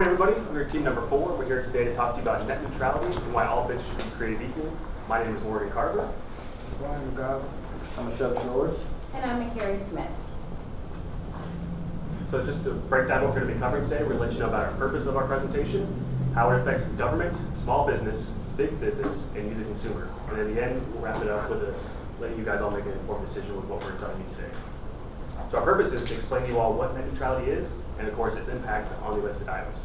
Everybody, we're team number 4. We're here today to talk to you about net neutrality and why all bits should be created equal. My name is Morgan Carver. Brian McGowan. I'm Michelle George. And I'm Carrie Smith. So just to break down what we're going to be covering today, we're going to let you know about our purpose of our presentation, how it affects government, small business, big business, and you the consumer. And in the end, we'll wrap it up with letting you guys all make an informed decision with what we're telling you today. So our purpose is to explain to you all what net neutrality is, and of course its impact on the listed items.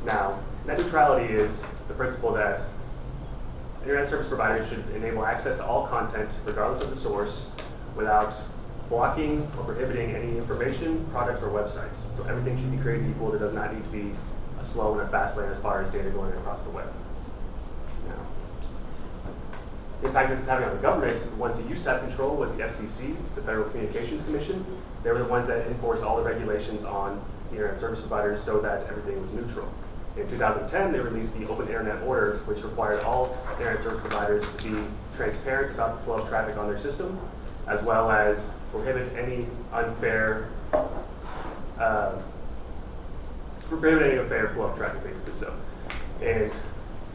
Now, net neutrality is the principle that internet service providers should enable access to all content, regardless of the source, without blocking or prohibiting any information, products, or websites. So everything should be created equal. There does not need to be a slow and a fast lane as far as data going across the web. Now, the impact this is having on the government, the ones who used to have control was the FCC, the Federal Communications Commission. They were the ones that enforced all the regulations on the internet service providers so that everything was neutral. In 2010, they released the Open Internet Order, which required all internet service providers to be transparent about the flow of traffic on their system, as well as prohibit any unfair flow of traffic, basically.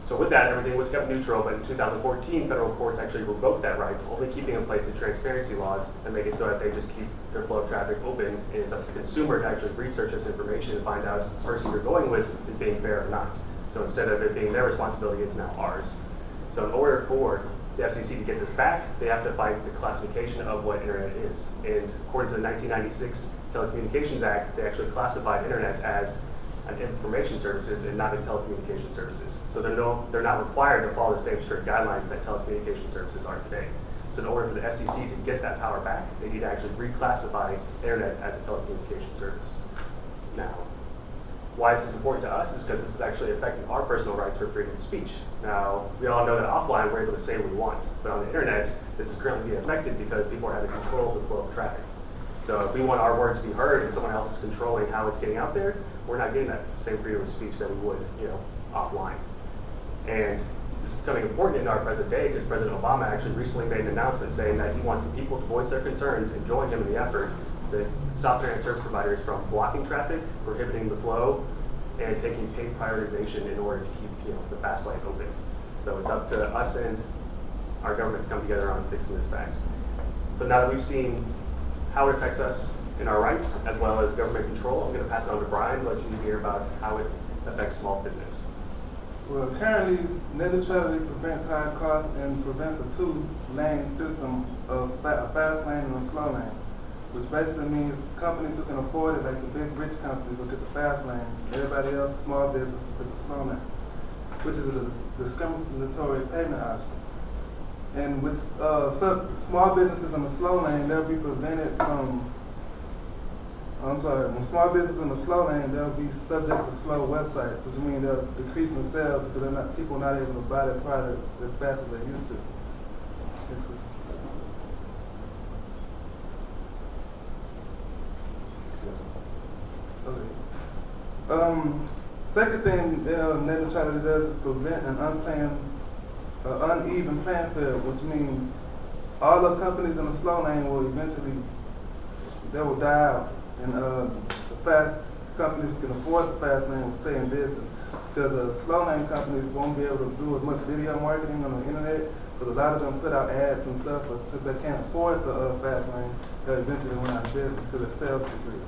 So with that, everything was kept neutral, but in 2014, federal courts actually revoked that right, only keeping in place the transparency laws and make it so that they just keep their flow of traffic open, and it's up to the consumer to actually research this information and find out if the person you're going with is being fair or not. So instead of it being their responsibility, it's now ours. So in order for the FCC to get this back, they have to find the classification of what internet is. And according to the 1996 Telecommunications Act, they actually classified internet as an information services and not a telecommunication services. So they're not required to follow the same strict guidelines that telecommunication services are today. So in order for the FCC to get that power back, they need to actually reclassify internet as a telecommunication service. Now, why this is important to us is because this is actually affecting our personal rights for freedom of speech. Now, we all know that offline we're able to say what we want, but on the internet, this is currently being affected because people are having control of the flow of traffic. So if we want our words to be heard and someone else is controlling how it's getting out there, we're not getting that same freedom of speech that we would, offline. And this is becoming important in our present day because President Obama actually recently made an announcement saying that he wants the people to voice their concerns and join him in the effort to stop internet service providers from blocking traffic, prohibiting the flow, and taking paid prioritization in order to keep the fast lane open. So it's up to us and our government to come together on fixing this fact. So now that we've seen how it affects us in our rights, as well as government control, I'm going to pass it on to Brian to let you hear about how it affects small business. Well, currently, net neutrality prevents high costs and prevents a two-lane system of a fast lane and a slow lane, which basically means companies who can afford it, like the big rich companies, will get the fast lane. Everybody else, small business, will get the slow lane, which is a discriminatory payment option. And with small businesses in the slow lane, they'll be prevented from, when small businesses in the slow lane, they'll be subject to slow websites, which means they'll decrease in sales because people are not able to buy their products as fast as they used to. Okay. Second thing net neutrality does is prevent an uneven playing field, which means all the companies in the slow lane will eventually, they will die out. And the fast companies who can afford the fast lane will stay in business. Because the slow lane companies won't be able to do as much video marketing on the internet, because a lot of them put out ads and stuff, but since they can't afford the fast lane, they'll eventually run out of business because their sales decrease.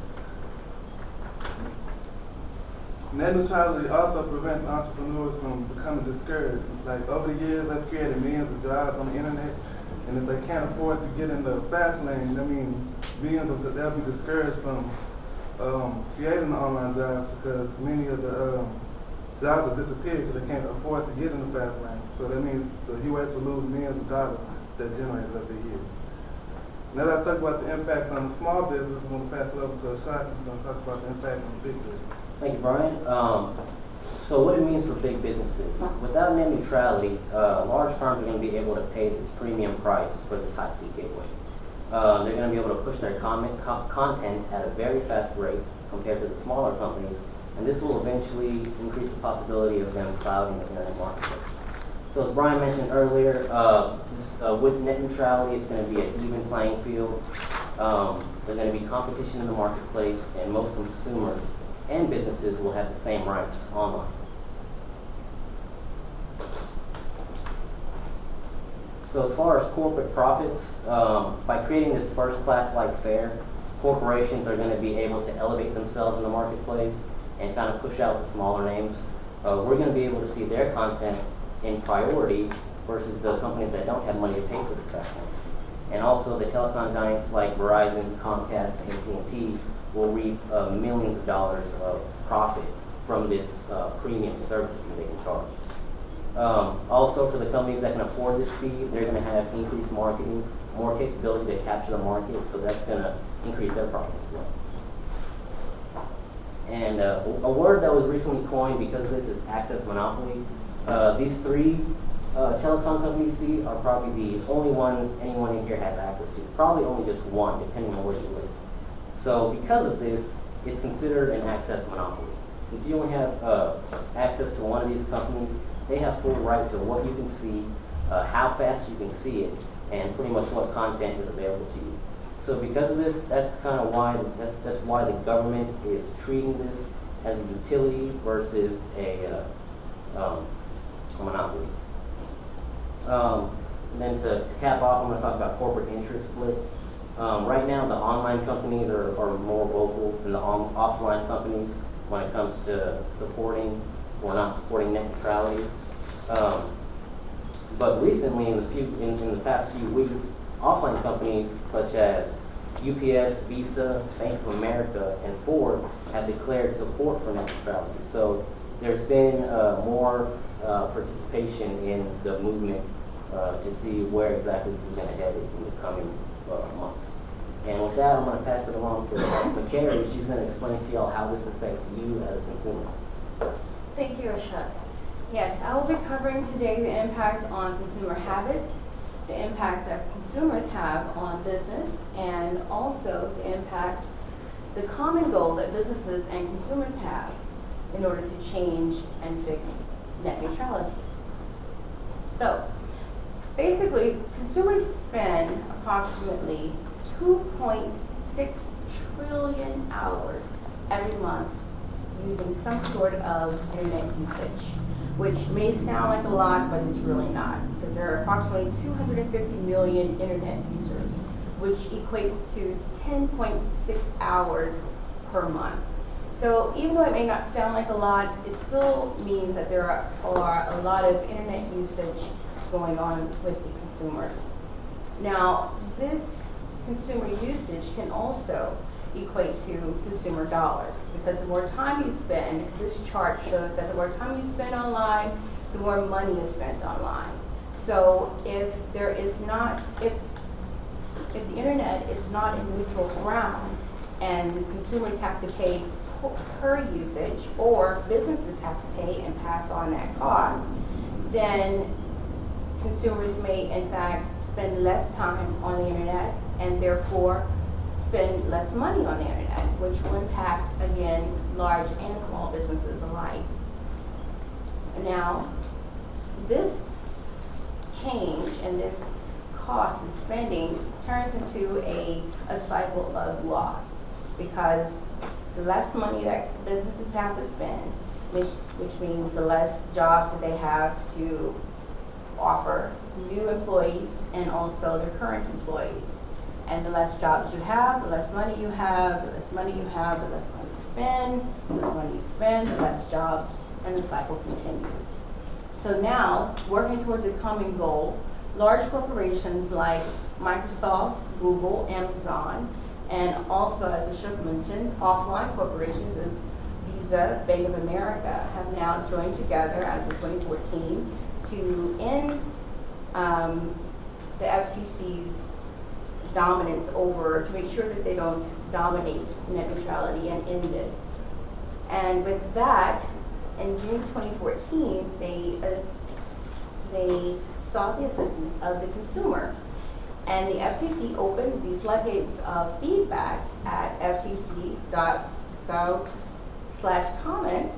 Net neutrality also prevents entrepreneurs from becoming discouraged. Like over the years, they've created millions of jobs on the internet, and if they can't afford to get in the fast lane, I mean, they'll be discouraged from creating the online jobs because many of the jobs have disappeared because they can't afford to get in the fast lane. So that means the U.S. will lose millions of dollars that generated every year. Now that I talk about the impact on the small business, I'm going to pass it over to Ashok, who's going to talk about the impact on the big business. Thank you, Brian. So what it means for big businesses. Without net neutrality, large firms are going to be able to pay this premium price for this high-speed gateway. They're going to be able to push their content at a very fast rate compared to the smaller companies, and this will eventually increase the possibility of them clouding the internet marketplace. So as Brian mentioned earlier, with net neutrality, it's going to be an even playing field. There's going to be competition in the marketplace, and most consumers and businesses will have the same rights online. So as far as corporate profits, by creating this first-class-like fare, corporations are going to be able to elevate themselves in the marketplace and kind of push out the smaller names. We're going to be able to see their content in priority versus the companies that don't have money to pay for this fast lane. And also the telecom giants like Verizon, Comcast, and AT&T will reap millions of dollars of profit from this premium service fee they can charge. Also, for the companies that can afford this fee, they're going to have increased marketing, more capability to capture the market, so that's going to increase their profits as well. And a word that was recently coined because of this is access monopoly. These three telecom companies you see are probably the only ones anyone in here has access to. Probably only just one, depending on where you live. So because of this, it's considered an access monopoly. Since you only have access to one of these companies, they have full right to what you can see, how fast you can see it, and pretty much what content is available to you. So because of this, that's kind of why that's why the government is treating this as a utility versus a monopoly. And then to cap off, I'm going to talk about corporate interest split. Right now, the online companies are more vocal than the offline companies when it comes to supporting or not supporting net neutrality. But recently, in the past few weeks, offline companies such as UPS, Visa, Bank of America, and Ford have declared support for net neutrality. So there's been more participation in the movement to see where exactly this is going to head in the coming months. And with that, I'm going to pass it along to McCary. She's going to explain to y'all how this affects you as a consumer. Thank you, Ashok. Yes, I will be covering today the impact on consumer habits, the impact that consumers have on business, and also the impact, the common goal that businesses and consumers have in order to change and fix net neutrality. So, basically, consumers spend approximately 2.6 trillion hours every month using some sort of internet usage, which may sound like a lot, but it's really not, because there are approximately 250 million internet users, which equates to 10.6 hours per month. So even though it may not sound like a lot, it still means that there are a lot of internet usage going on with the consumers. Now, this consumer usage can also equate to consumer dollars, because the more time you spend, this chart shows that the more time you spend online, the more money is spent online. So if there is not, if the internet is not a neutral ground and consumers have to pay per usage, or businesses have to pay and pass on that cost, then consumers may in fact spend less time on the internet and therefore spend less money on the internet, which will impact, again, large and small businesses alike. Now, this change and this cost and spending turns into a cycle of loss, because the less money that businesses have to spend, which means the less jobs that they have to offer new employees and also their current employees. And the less jobs you have, the less money you have, the less money you have, the less money you spend, the less money you spend, the less jobs, and the cycle continues. So now, working towards a common goal, large corporations like Microsoft, Google, Amazon, and also, as Ashok mentioned, offline corporations as Visa, Bank of America have now joined together as of 2014 to end the FCC's dominance over, to make sure that they don't dominate net neutrality and end it. And with that, in June 2014, they sought the assistance of the consumer. And the FCC opened the floodgates of feedback at fcc.gov/comments.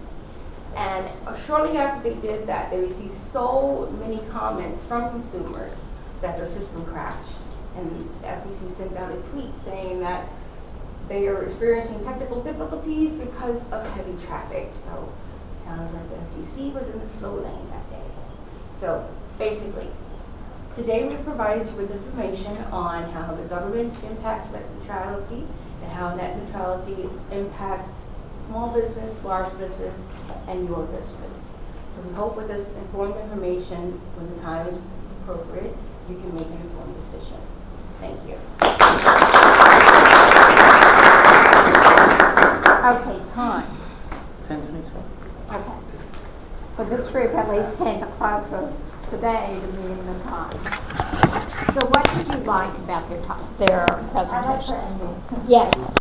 And shortly after they did that, they received so many comments from consumers that their system crashed. And the FCC sent out a tweet saying that they are experiencing technical difficulties because of heavy traffic. So sounds like the FCC was in the slow lane that day. So basically, today we provided you with information on how the government impacts net neutrality and how net neutrality impacts small business, large business, and your business. So we hope with this informed information, when the time is appropriate, you can make an informed decision. Thank you. Okay, time. 10:22. Okay. So this group at least came the closest today to meeting the time. So what did you like about their presentation? Yes.